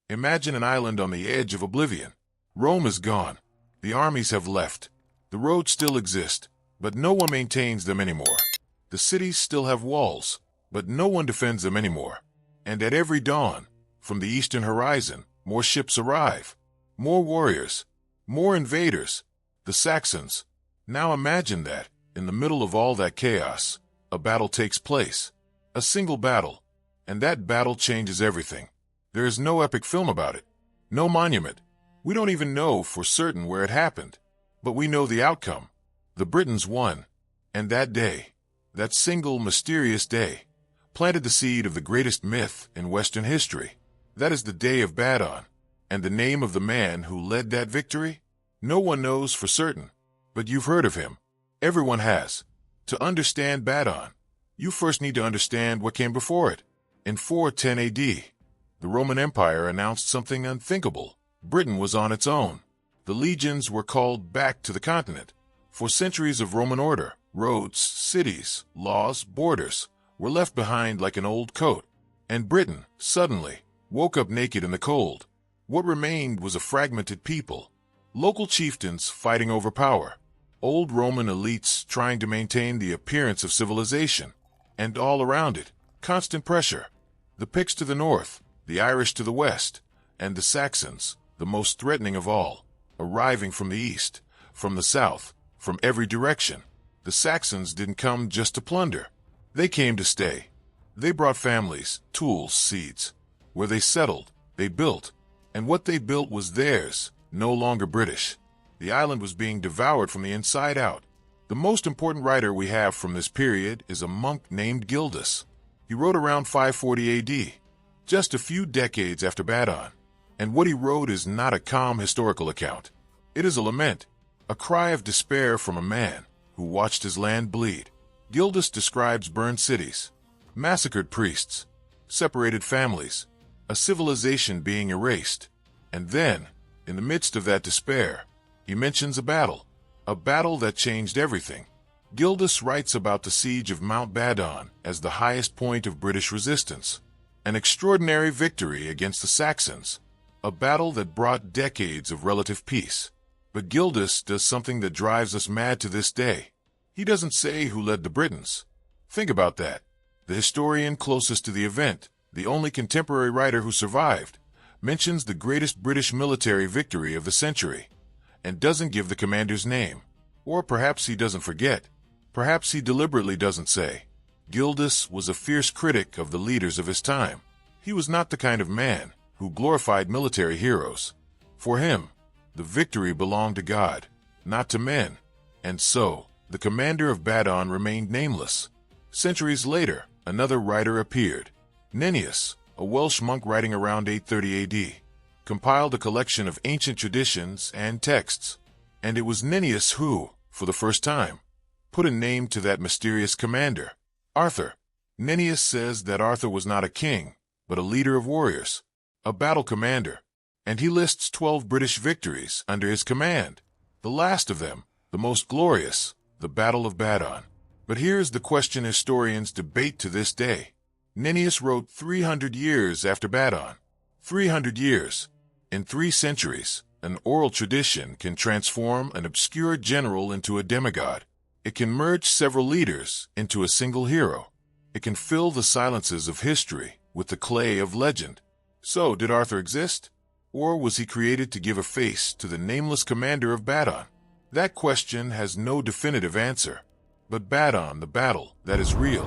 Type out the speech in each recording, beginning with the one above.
Imagine an island on the edge of oblivion. Rome is gone. The armies have left. The roads still exist, but no one maintains them anymore. The cities still have walls, but no one defends them anymore. And at every dawn, from the eastern horizon, more ships arrive. More warriors. More invaders. The Saxons. Now imagine that, in the middle of all that chaos, a battle takes place. A single battle. And that battle changes everything. There is no epic film about it. No monument. We don't even know for certain where it happened. But we know the outcome. The Britons won. And that day, that single mysterious day, planted the seed of the greatest myth in Western history. That is the Day of Badon. And the name of the man who led that victory? No one knows for certain. But you've heard of him. Everyone has. To understand Badon, you first need to understand what came before it. In 410 AD, the Roman Empire announced something unthinkable. Britain was on its own. The legions were called back to the continent. For centuries of Roman order, roads, cities, laws, borders were left behind like an old coat. And Britain, suddenly, woke up naked in the cold. What remained was a fragmented people. Local chieftains fighting over power. Old Roman elites trying to maintain the appearance of civilization. And all around it, constant pressure. The Picts to the north, the Irish to the west, and the Saxons, the most threatening of all, arriving from the east, from the south, from every direction. The Saxons didn't come just to plunder. They came to stay. They brought families, tools, seeds. Where they settled, they built. And what they built was theirs, no longer British. The island was being devoured from the inside out. The most important writer we have from this period is a monk named Gildas. He wrote around 540 AD, just a few decades after Badon. And what he wrote is not a calm historical account. It is a lament, a cry of despair from a man who watched his land bleed. Gildas describes burned cities, massacred priests, separated families, a civilization being erased. And then, in the midst of that despair, he mentions a battle that changed everything. Gildas writes about the siege of Mount Badon as the highest point of British resistance, an extraordinary victory against the Saxons, a battle that brought decades of relative peace. But Gildas does something that drives us mad to this day. He doesn't say who led the Britons. Think about that. The historian closest to the event, the only contemporary writer who survived, mentions the greatest British military victory of the century, and doesn't give the commander's name. Or perhaps he doesn't forget. Perhaps he deliberately doesn't say. Gildas was a fierce critic of the leaders of his time. He was not the kind of man who glorified military heroes. For him, the victory belonged to God, not to men. And so, the commander of Badon remained nameless. Centuries later, another writer appeared. Nennius, a Welsh monk writing around 830 AD, compiled a collection of ancient traditions and texts. And it was Nennius who, for the first time, put a name to that mysterious commander, Arthur. Nennius says that Arthur was not a king, but a leader of warriors, a battle commander, and he lists 12 British victories under his command. The last of them, the most glorious, the Battle of Badon. But here's the question historians debate to this day. Nennius wrote 300 years after Badon. 300 years. In 3 centuries, an oral tradition can transform an obscure general into a demigod. It can merge several leaders into a single hero. It can fill the silences of history with the clay of legend. So, did Arthur exist? Or was he created to give a face to the nameless commander of Badon? That question has no definitive answer. But Badon, the battle, that is real.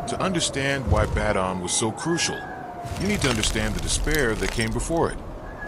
To understand why Badon was so crucial, you need to understand the despair that came before it.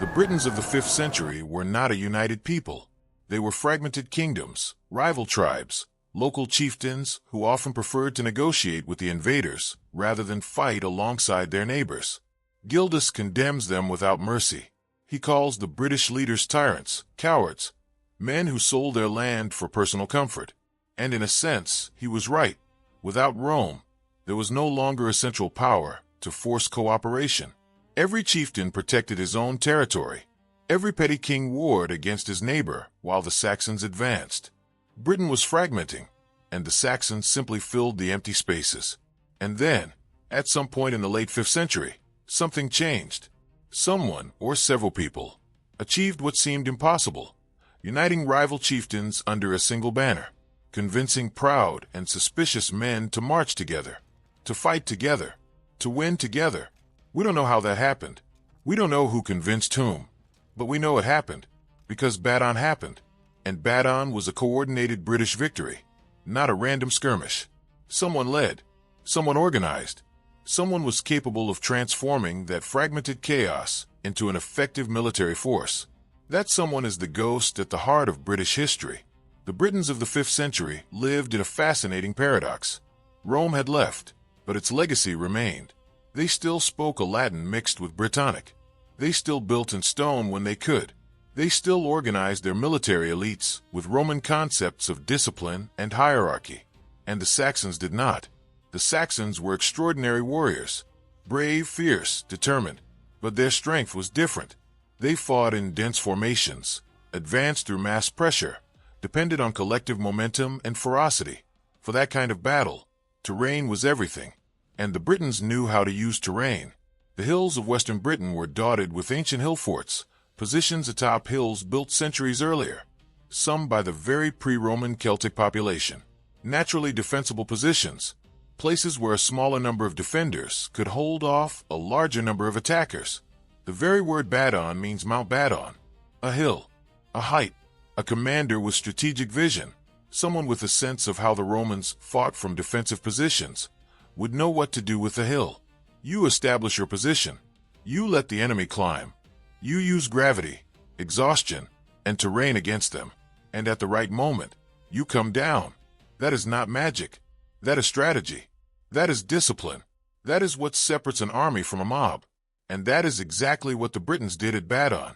The Britons of the 5th century were not a united people. They were fragmented kingdoms, rival tribes, local chieftains who often preferred to negotiate with the invaders rather than fight alongside their neighbors. Gildas condemns them without mercy. He calls the British leaders tyrants, cowards, men who sold their land for personal comfort. And in a sense, he was right. Without Rome, there was no longer a central power to force cooperation. Every chieftain protected his own territory. Every petty king warred against his neighbor while the Saxons advanced. Britain was fragmenting, and the Saxons simply filled the empty spaces. And then, at some point in the late 5th century, something changed. Someone, or several people, achieved what seemed impossible, uniting rival chieftains under a single banner, convincing proud and suspicious men to march together, to fight together, to win together. We don't know how that happened. We don't know who convinced whom, but we know it happened, because Badon happened, and Badon was a coordinated British victory, not a random skirmish. Someone led, someone organized, someone was capable of transforming that fragmented chaos into an effective military force. That someone is the ghost at the heart of British history. The Britons of the 5th century lived in a fascinating paradox. Rome had left, but its legacy remained. They still spoke a Latin mixed with Brittonic. They still built in stone when they could. They still organized their military elites with Roman concepts of discipline and hierarchy. And the Saxons did not. The Saxons were extraordinary warriors, brave, fierce, determined, but their strength was different. They fought in dense formations, advanced through mass pressure, depended on collective momentum and ferocity. For that kind of battle, terrain was everything, and the Britons knew how to use terrain. The hills of western Britain were dotted with ancient hill forts, positions atop hills built centuries earlier, some by the very pre-Roman Celtic population. Naturally defensible positions, places where a smaller number of defenders could hold off a larger number of attackers. The very word Badon means Mount Badon, a hill, a height, a commander with strategic vision, someone with a sense of how the Romans fought from defensive positions, would know what to do with the hill. You establish your position. You let the enemy climb. You use gravity, exhaustion, and terrain against them. And at the right moment, you come down. That is not magic. That is strategy. That is discipline. That is what separates an army from a mob. And that is exactly what the Britons did at Badon.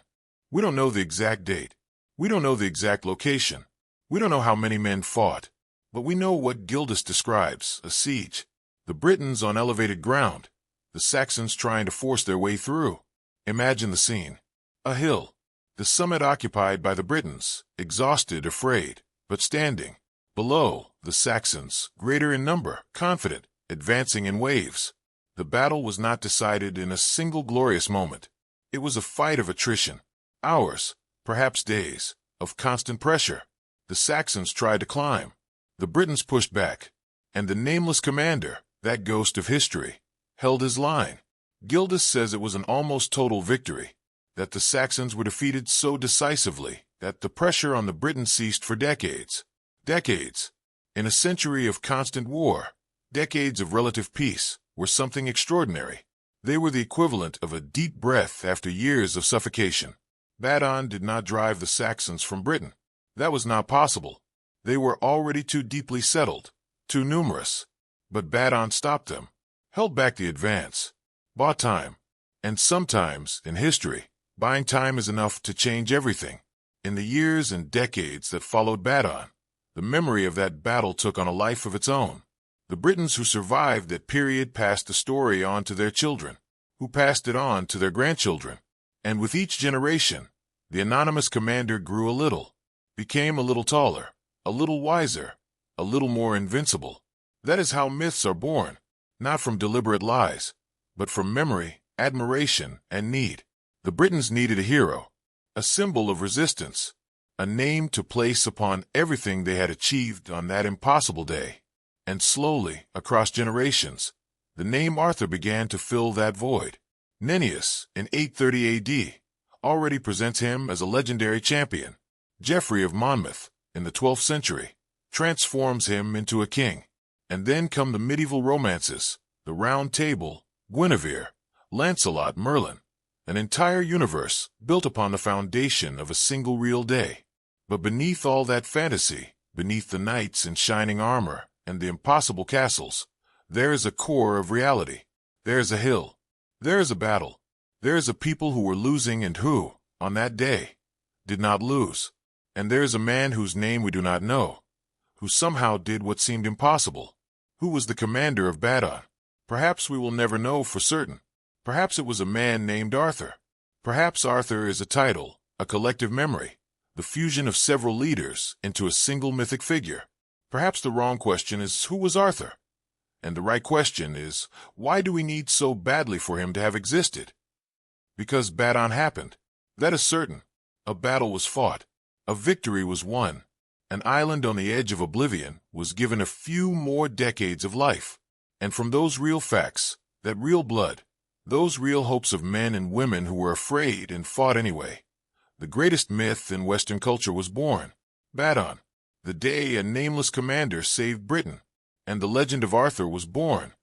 We don't know the exact date. We don't know the exact location. We don't know how many men fought. But we know what Gildas describes, a siege. The Britons on elevated ground. The Saxons trying to force their way through. Imagine the scene. A hill. The summit occupied by the Britons, exhausted, afraid, but standing. Below, the Saxons, greater in number, confident, advancing in waves. The battle was not decided in a single glorious moment. It was a fight of attrition. Hours, perhaps days, of constant pressure. The Saxons tried to climb. The Britons pushed back. And the nameless commander, that ghost of history, held his line. Gildas says it was an almost total victory, that the Saxons were defeated so decisively that the pressure on the Britons ceased for decades. Decades. In a century of constant war, decades of relative peace were something extraordinary. They were the equivalent of a deep breath after years of suffocation. Badon did not drive the Saxons from Britain. That was not possible. They were already too deeply settled, too numerous. But Badon stopped them, held back the advance, bought time. And sometimes, in history, buying time is enough to change everything. In the years and decades that followed Badon, the memory of that battle took on a life of its own. The Britons who survived that period passed the story on to their children, who passed it on to their grandchildren. And with each generation, the anonymous commander grew a little, became a little taller, a little wiser, a little more invincible. That is how myths are born, not from deliberate lies, but from memory, admiration, and need. The Britons needed a hero, a symbol of resistance, a name to place upon everything they had achieved on that impossible day. And slowly, across generations, the name Arthur began to fill that void. Nennius, in 830 A.D., already presents him as a legendary champion. Geoffrey of Monmouth, in the 12th century, transforms him into a king. And then come the medieval romances, the Round Table, Guinevere, Lancelot, Merlin, an entire universe built upon the foundation of a single real day. But beneath all that fantasy, beneath the knights in shining armor and the impossible castles, there is a core of reality. There is a hill. There is a battle. There is a people who were losing and who, on that day, did not lose. And there is a man whose name we do not know, who somehow did what seemed impossible. Who was the commander of Badon? Perhaps we will never know for certain. Perhaps it was a man named Arthur. Perhaps Arthur is a title, a collective memory, the fusion of several leaders into a single mythic figure. Perhaps the wrong question is, who was Arthur? And the right question is, why do we need so badly for him to have existed? Because Badon happened. That is certain. A battle was fought. A victory was won. An island on the edge of oblivion was given a few more decades of life. And from those real facts, that real blood, those real hopes of men and women who were afraid and fought anyway, the greatest myth in Western culture was born. Badon, the day a nameless commander saved Britain, and the legend of Arthur was born.